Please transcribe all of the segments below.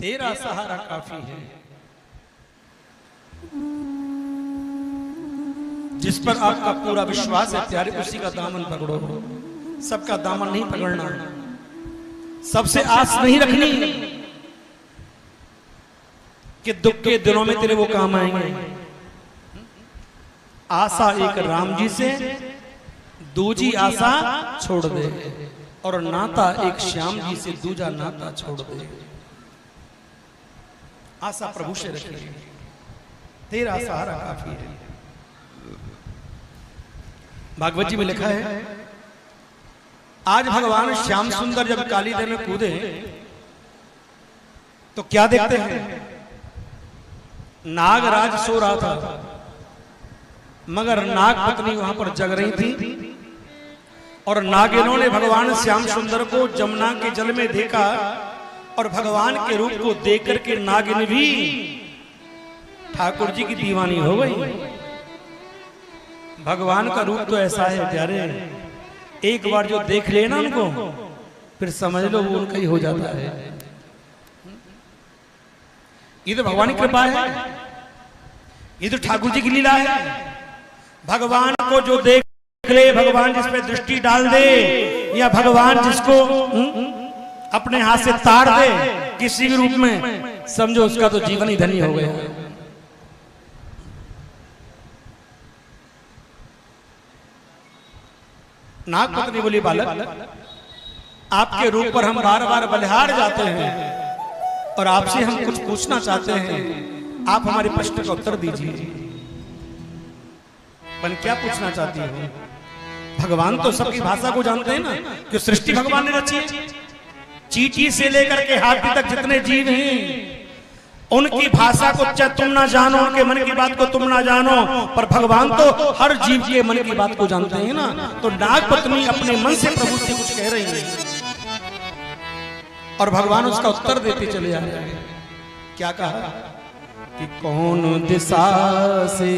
तेरा सहारा काफी है। जिस पर आपका पूरा विश्वास है प्यारे, उसी का दामन पकड़ो। सबका दामन नहीं पकड़ना, सबसे आस नहीं रखनी कि दुख के दिनों में तेरे वो काम आएंगे। आशा एक राम जी से, दूजी आशा छोड़ दे, और नाता एक श्याम जी से, दूजा नाता छोड़ दे। आशा प्रभु से रखिए, तेरा सहारा काफी है। भागवत जी में लिखा है, आज भगवान श्याम सुंदर जब कालीदह में कूदे तो क्या देखते हैं? नागराज सो रहा था, मगर नाग पत्नी वहां पर जग रही थी, और नागिनों ने भगवान श्याम सुंदर को जमुना के जल में देखा, और भगवान के रूप को देख करके नागिन भी ठाकुर जी की दीवानी हो गई। भगवान का रूप तो ऐसा है प्यारे, एक बार जो देख ले ना उनको, फिर समझ लो वो उनका ही हो जाता है। ये तो भगवान की कृपा है, ये तो ठाकुर जी की लीला है। भगवान को जो देख ले, भगवान जिस पे दृष्टि डाल दे, या भगवान जिसको अपने हाथ से ताड़ दे किसी भी रूप में, समझो उसका तो जीवन ही धन्य हो गया। नाग पत्नी बोली, बालक आपके रूप पर हम बार बार बलिहार जाते हैं, और आपसे हम कुछ पूछना चाहते हैं, आप हमारे प्रश्न का उत्तर दीजिए। बन क्या पूछना चाहती हो? भगवान तो सबकी भाषा को जानते हैं ना, जो सृष्टि भगवान ने रची है। चींटी से लेकर के हाथी तक जितने जीव हैं, उनकी भाषा को चाहे तुम ना जानो, उनके मन की बात को तुम ना जानो, पर भगवान तो हर जीव के मन की बात को जानते हैं ना। तो नाग पत्नी अपने मन से प्रभु से कुछ कह रही है, और भगवान उसका उत्तर देते चले जा रहे हैं। क्या कहा कि कौन दिशा से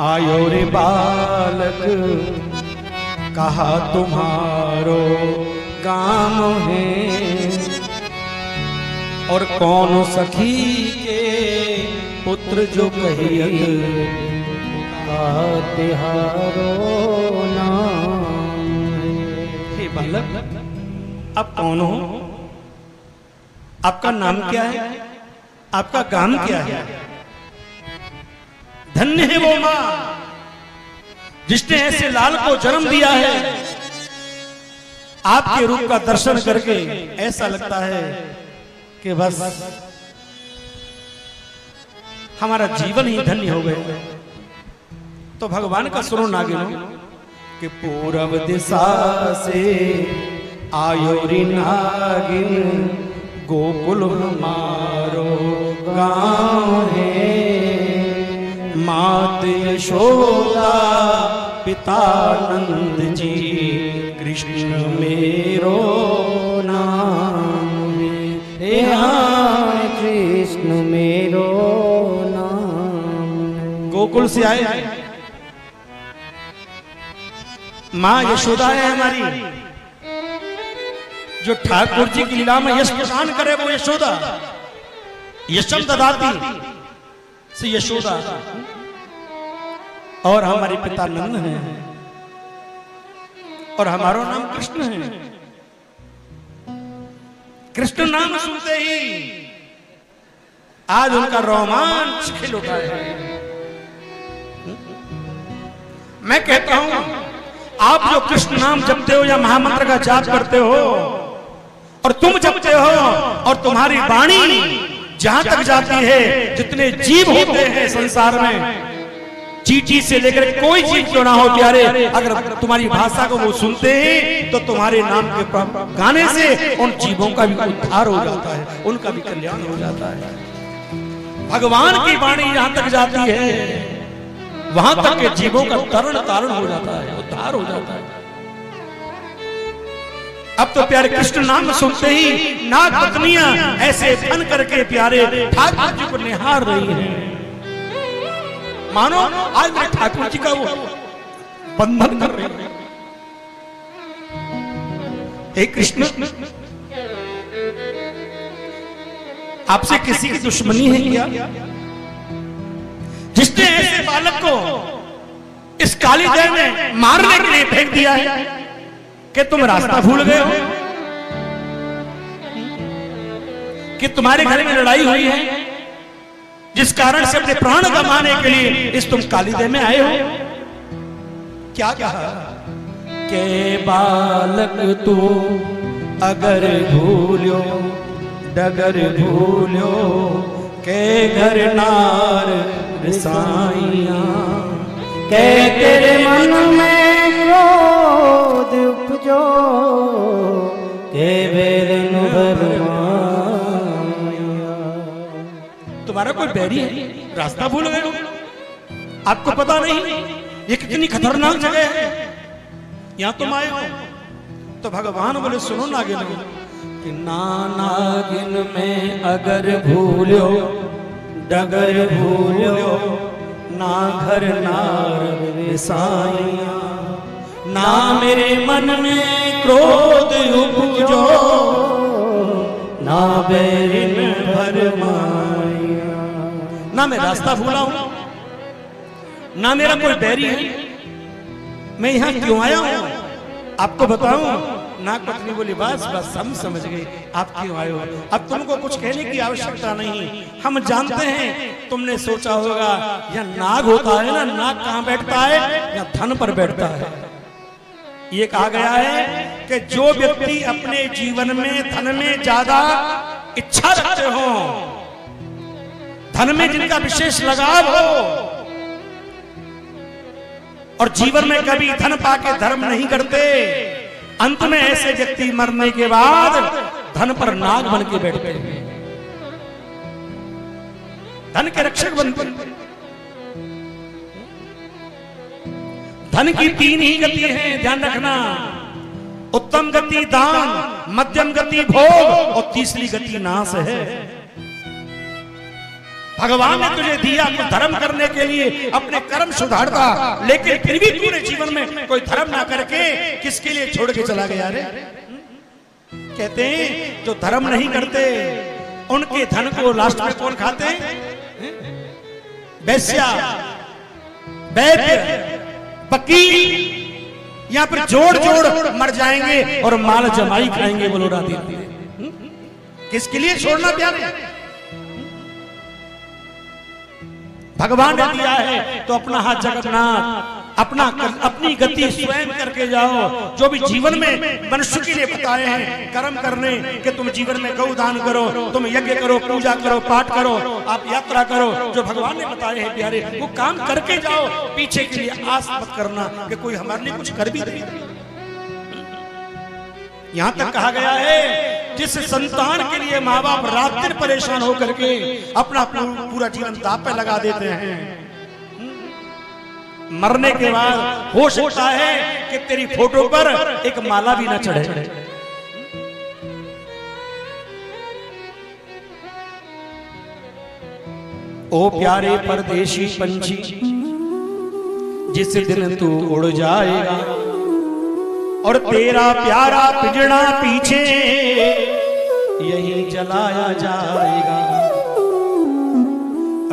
आयो रे बालक, कहा तुम्हारो गाम है, और कौन सखी के पुत्र जो कहियत, तिहारो नाम है। हे बालक, आप कौन हो? आपका नाम क्या है? आपका गाम क्या है? धन्य है वो मां जिसने ऐसे लाल को जन्म दिया है। आपके रूप का दर्शन करके ऐसा लगता है कि बस हमारा जीवन ही धन्य हो गया। तो भगवान का सुनो नागिनो कि पूरब दिशा से आयो रे नागिन, गोकुल हमारो गाँव है, मात यशोदा पिता नंद जी, कृष्ण मेरो नाम है। हाँ, कृष्ण मेरो नाम। गोकुल से आए, माँ यशोदा है हमारी, जो ठाकुर जी की लीला में यश प्रदान करे वो यशोदा। यशम ददाती से यशोदा, और हमारे पिता नंद हैं, और हमारा नाम कृष्ण है। कृष्ण नाम सुनते ही आज उनका रोमांच खिल उठा है। मैं कहता हूं, आप जो कृष्ण नाम जपते हो या महामंत्र का जाप करते हो, और तुम जपते हो, और तुम्हारी वाणी जहां तक जाती है, जितने जीव होते हैं संसार में, चींटी से लेकर कोई जीव क्यों ना हो प्यारे, अगर तुम्हारी भाषा को वो सुनते हैं, तो तुम्हारे नाम के गाने से उन जीवों का भी उद्धार हो जाता है, उनका भी कल्याण हो जाता है। भगवान की वाणी जहां तक जाती है, वहां तक के जीवों का तरण तारण हो जाता है, उद्धार हो जाता है। अब तो प्यारे कृष्ण नाम सुनते ही नाग पत्नियां ऐसे फन करके प्यारे ठाकुर जी को निहार रही हैं, मानो आज मेरे ठाकुर जी का वो बंधन कर रही है। हे कृष्ण, आपसे किसी की दुश्मनी है क्या? जिसने ऐसे बालक को इस काली दह में मारने के लिए फेंक दिया है कि तुम रास्ता भूल गए हो, कि तुम्हारे घर में लड़ाई हुई है जिस कारण से अपने प्राण गंवाने के लिए इस तुम काली दह में आए हो? क्या कहा के बालक तू अगर भूल्यो डगर भूल्यो के घर नार रिसाइया के तेरे मन में क्रोध उपजो के वेदन भरमाया। तुम्हारा कोई बैरी है, रास्ता भूल गए हो? आपको पता नहीं ये कितनी खतरनाक जगह है, यहां तुम आए हो? तो भगवान बोले सुनो नागिन कि ना नागिन में अगर भूल्यो डगर भूल्यो ना घर नार विसाइया ना मेरे मन में क्रोध उपजो ना बैरिन भरमाया। ना मैं रास्ता भूला हूं, ना मेरा कोई बैरी है, मैं यहां क्यों आया हूं आपको बताऊं? नाग पत्नी बोली बस बस हम समझ गए आप क्यों आए हो, अब तुमको कुछ कहने की आवश्यकता नहीं, हम जानते हैं तुमने सोचा होगा या नाग होता है ना, नाग कहां बैठता है? या धन पर बैठता है। ये कहा गया है कि जो व्यक्ति अपने जीवन में धन में ज्यादा इच्छा रखते हो, धन में जिनका विशेष लगाव हो और जीवन में कभी धन पाके धर्म नहीं करते, अंत में ऐसे व्यक्ति मरने के बाद धन पर नाग बन के बैठते हैं, धन के रक्षक बनते हैं। धन की तीन ही गति है, ध्यान रखना, उत्तम गति दान, मध्यम गति भोग और तीसरी गति नाश है। भगवान ने तुझे दिया तो धर्म करने के लिए, अपने कर्म सुधारता, लेकिन फिर भी पूरे जीवन में कोई धर्म ना करके किसके लिए छोड़ के चला गया रे? कहते हैं जो धर्म नहीं करते उनके धन को लास्ट में कौन खाते हैं? वैश्या, वैद्य, वकील, यहाँ पर जोड़ जोड़ मर जाएंगे और माल जमाई खाएंगे। बोलो राधे। किसके लिए छोड़ना प्यारे? भगवान ने दिया है तो अपना हाथ जगन्नाथ, अपनी गति स्वयं करके जाओ। जो भी जीवन में मनुष्य के लिए बताए हैं कर्म करने कि तुम जीवन में गौ दान करो, तुम यज्ञ करो, पूजा करो, पाठ करो, आप यात्रा करो, जो भगवान ने बताए हैं प्यारे वो काम करके जाओ। पीछे के लिए आस मत करना कि कोई हमारे लिए कुछ कर भी दे। यहां तक कहा गया है जिस संतान के लिए माँ बाप रात दिन परेशान होकर के अपना पूरा जीवन दांव पे लगा देते हैं, मरने के बाद हो सकता है कि तेरी फोटो पर एक माला भी ना चढ़े। ओ प्यारे परदेशी पंछी, जिस दिन तू उड़ जाएगा और तेरा प्यारा पिंजड़ा पीछे यहीं जलाया जाएगा,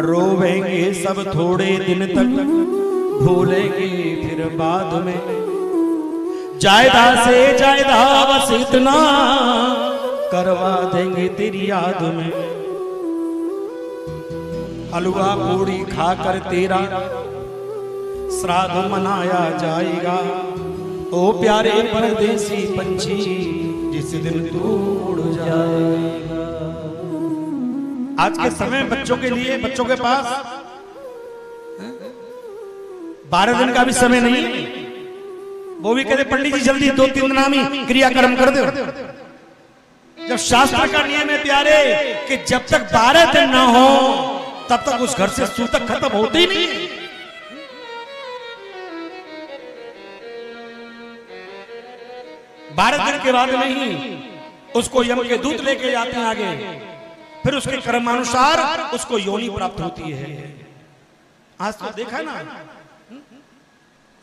रोवेंगे सब थोड़े दिन तक, भूलेंगे फिर बाद में, जायदा से जायदा बस इतना करवा देंगे तेरी याद में, हलवा पूड़ी खाकर तेरा श्राद्ध मनाया जाएगा। ओ प्यारे परदेसी पंछी, जिस दिन तू उड़ जाएगा। आज के समय बच्चों के लिए, बच्चों के पास 12 दिन का भी समय नहीं, वो भी कहते पंडित जी जल्दी 2-3 दिन में क्रियाक्रम कर दो। जब शास्त्र का नियम है प्यारे कि जब तक 12 दिन ना हो तब तक उस घर से सूतक खत्म होते ही नहीं। 12 दिन के बाद नहीं, उसको यम के दूत लेके जाते हैं आगे, फिर उसके कर्मानुसार उसको योनि प्राप्त होती है। आज तो देखा ना,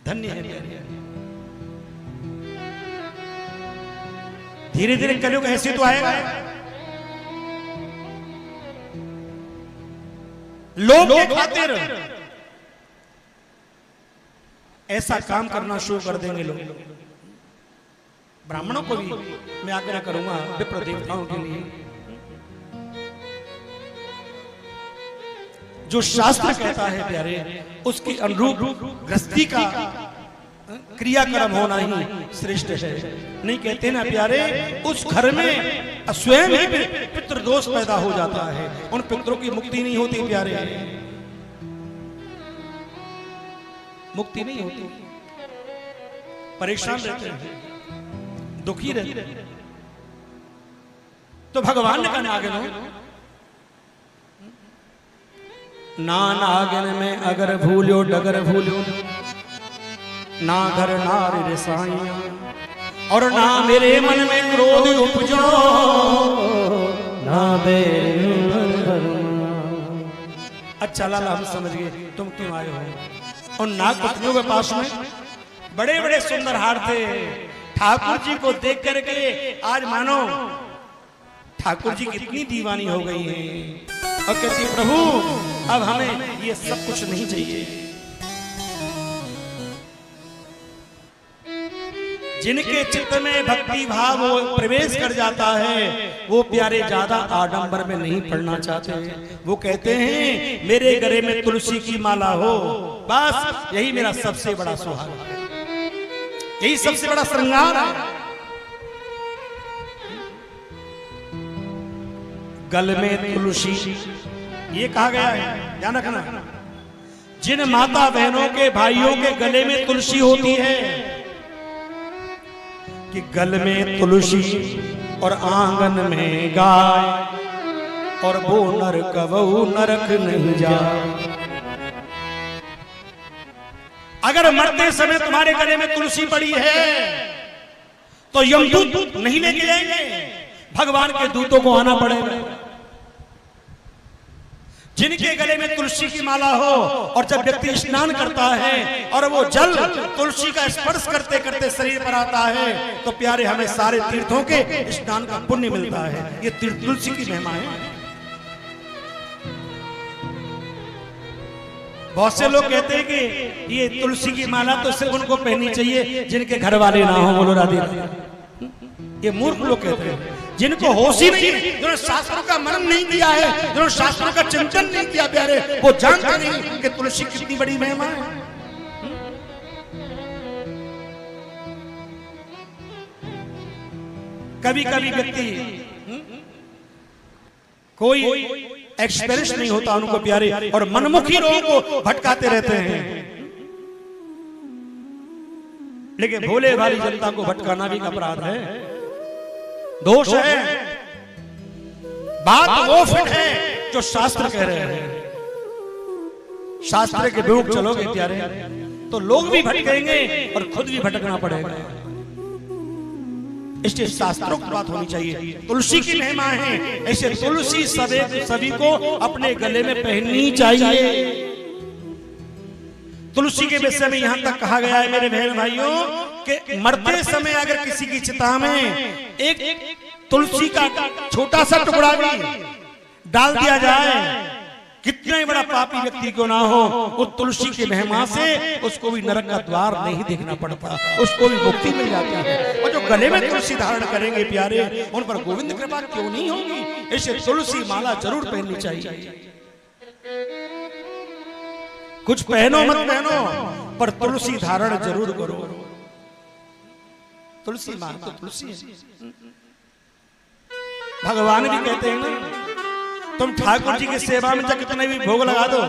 धन्य है। धीरे धीरे कलयुग ऐसे तो आएगा लोग के खातिर ऐसा काम करना शुरू कर देंगे लोग। ब्राह्मणों को भी मैं आग्रह करूंगा, विप्र देवताओं के लिए, जो शास्त्र कहता है प्यारे, उसकी अनुरूप गृहस्थी का क्रियाक्रम होना ही श्रेष्ठ है। नहीं कहते ना प्यारे, उस घर में स्वयं ही पितृदोष पैदा हो जाता है, उन पितरों की मुक्ति नहीं होती प्यारे, मुक्ति नहीं होती, परेशान रहते हैं, दुखी रहते हैं। तो भगवान ने कहा नागिन ना नागिन में अगर भूलो डगर भूलो, ना घर नारी रसाइया, और ना मेरे मन में क्रोध उपजो, ना बेरे। अच्छा लाला, हम समझ गए तुम क्यों आए हो। और नागपत्नियों के पास में बड़े बड़े सुंदर हार थे। ठाकुर जी को देख करके आज मानो ठाकुर जी कितनी दीवानी हो गई है, और कहती प्रभु अब हमें ये सब कुछ नहीं चाहिए। जिनके चित्त में भक्ति भाव प्रवेश कर जाता है, वो प्यारे ज्यादा आडंबर में नहीं पड़ना चाहते। वो कहते हैं मेरे गले में तुलसी की माला हो, बस यही मेरा सबसे बड़ा सुहाग है, यही सबसे बड़ा श्रृंगार है। गल में तुलसी, ये कहा गया है, ध्यान रखना, जिन माता बहनों के भाइयों के गले में तुलसी होती है कि गल में तुलसी और आंगन में गाय, और वो नर कबहू नरक नहीं जाए। अगर मरते समय तुम्हारे गले में तुलसी पड़ी है तो यमदूत नहीं लेके जाएंगे, भगवान के दूतों को आना पड़ेगा। जिनके गले में तुलसी की माला हो, और जब व्यक्ति स्नान करता है और वो जल तुलसी का स्पर्श करते करते शरीर पर आता है, तो प्यारे हमें सारे तीर्थों के स्नान का पुण्य मिलता है। ये तुलसी की महिमा है। बहुत से लोग कहते हैं कि ये तुलसी की माला तो सिर्फ उनको पहननी चाहिए जिनके घर वाले ना हो। बोलो राधे राधे। ये मूर्ख लोग कहते हैं, जिनको होश ही नहीं, जिन्होंने शास्त्रों का मनन नहीं किया है, जिन्होंने शास्त्रों का चिंतन नहीं किया प्यारे, वो जानते नहीं कि तुलसी कितनी बड़ी महिमा है। कभी कभी व्यक्ति कोई एक्सपीरियंस नहीं होता उनको प्यारे, और मनमुखी लोगों को भटकाते रहते हैं। लेकिन भोले वाली जनता को भटकाना भी अपराध है, दोष है। बात वो फिट है जो शास्त्र कह रहे हैं। शास्त्र के विरुद्ध चलोगे प्यारे तो लोग भी भटकेंगे और खुद भी भटकना पड़ेगा। इसलिए शास्त्रों की बात होनी चाहिए। तुलसी की महिमा है, ऐसे तुलसी सभी को अपने गले में पहननी चाहिए। तुलसी के विषय में यहां तक कहा गया है मेरे बहन भाइयों कि मरते समय अगर किसी की चिता में एक तुलसी का छोटा सा टुकड़ा भी डाल दिया जाए, कितना ही बड़ा पापी व्यक्ति क्यों ना हो, वो तुलसी की महिमा से उसको भी नरक का द्वार नहीं देखना पड़ता, उसको भी मुक्ति मिल जाती है। और जो गले में तुलसी धारण करेंगे प्यारे, उन पर गोविंद कृपा क्यों नहीं होगी। इसे तुलसी माला जरूर पहननी चाहिए। कुछ पहनो मत पहनो, पर तुलसी धारण जरूर करो। तुलसी माला तो तुलसी है। भगवान भी कहते हैं ना, तुम ठाकुर जी की सेवा में कितने भी भोग लगा दो,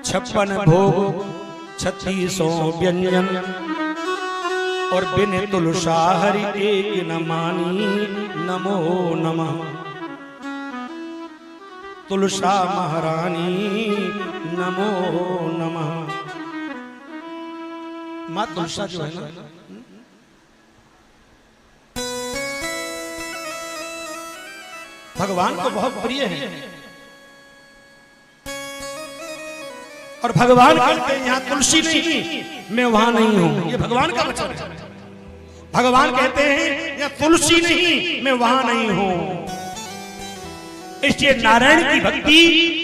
56 भोग 3600 व्यंजन, और बिन तुलसा हरि एक न मानी, नमो नमः तुलसा महारानी, नमो नमः। माँ तुलसा जो है ना, भगवान को बहुत प्रिय है। और भगवान कहते हैं यहाँ तुलसी नहीं, मैं वहां नहीं हूं। ये भगवान का वचन है। भगवान कहते हैं यहाँ तुलसी नहीं, मैं वहां नहीं हूं। इसलिए नारायण की भक्ति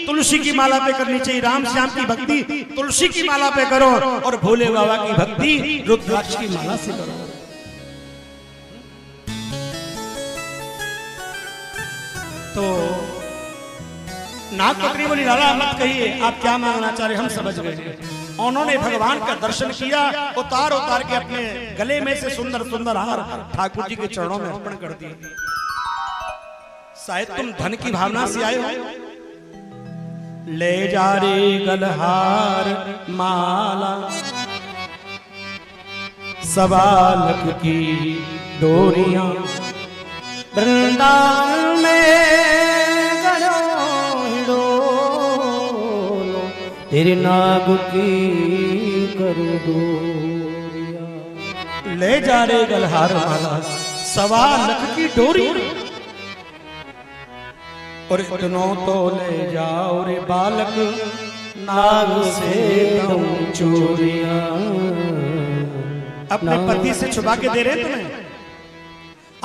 तुलसी की माला पे करनी चाहिए, राम श्याम की भक्ति तुलसी की माला पे करो, और भोले बाबा की भक्ति रुद्राक्ष की माला से करो। तो नाग पकड़ी बोली, लाला मत कहिए, आप क्या मांगना चाह रहे, हम समझ गए। उन्होंने भगवान का दर्शन किया, उतार उतार के अपने गले में से सुंदर सुंदर हार ठाकुर जी के चरणों में अर्पण कर दिए। शायद तुम धन की भावना से आए हो। ले जा रे गलहार माला, सवालक की डोरियां, वृंदावन में गलो तेरे नाग की कर डोरिया। ले जा रे गलहार माला, सवालक की डोरी, और इतनों तो ले जाओ रे बालक, नाग से तुम चोरियां। अपने पति से छुपा के दे रहे तुम्हें।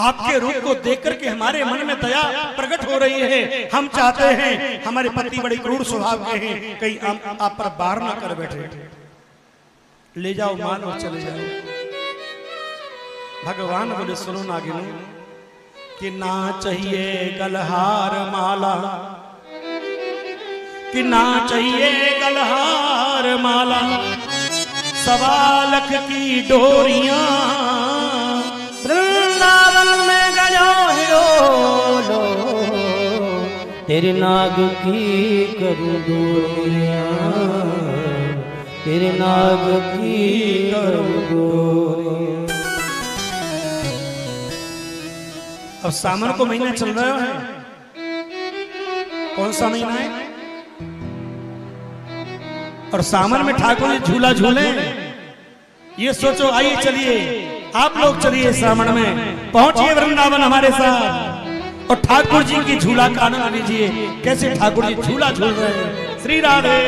आपके रूप को देख करके हमारे मन में दया प्रकट हो रही है। हम चाहते हैं, हमारे पति बड़े क्रूर स्वभाव के हैं, कहीं आप पर बार ना कर बैठे। ले जाओ मान और चले जाओ। भगवान बोले, सुनो नागिनों, कि ना चाहिए गलहार माला, कि ना चाहिए गलहार माला, सवालक की डोरियां, वृंदावन में गयो हिडोलो तेरे नाग की कर डोरिया, तेरे नाग की कर डोरिया। अब सावन को महीना चल रहा है। कौन सा महीना है? और सावन में ठाकुर जी झूला झूले, ये सोचो। आइए चलिए, आप लोग चलिए, सावन में पहुंचिए वृंदावन हमारे साथ, और ठाकुर जी की झूला का आनंद लीजिए। कैसे ठाकुर जी झूला झूल रहे हैं। श्री राधे।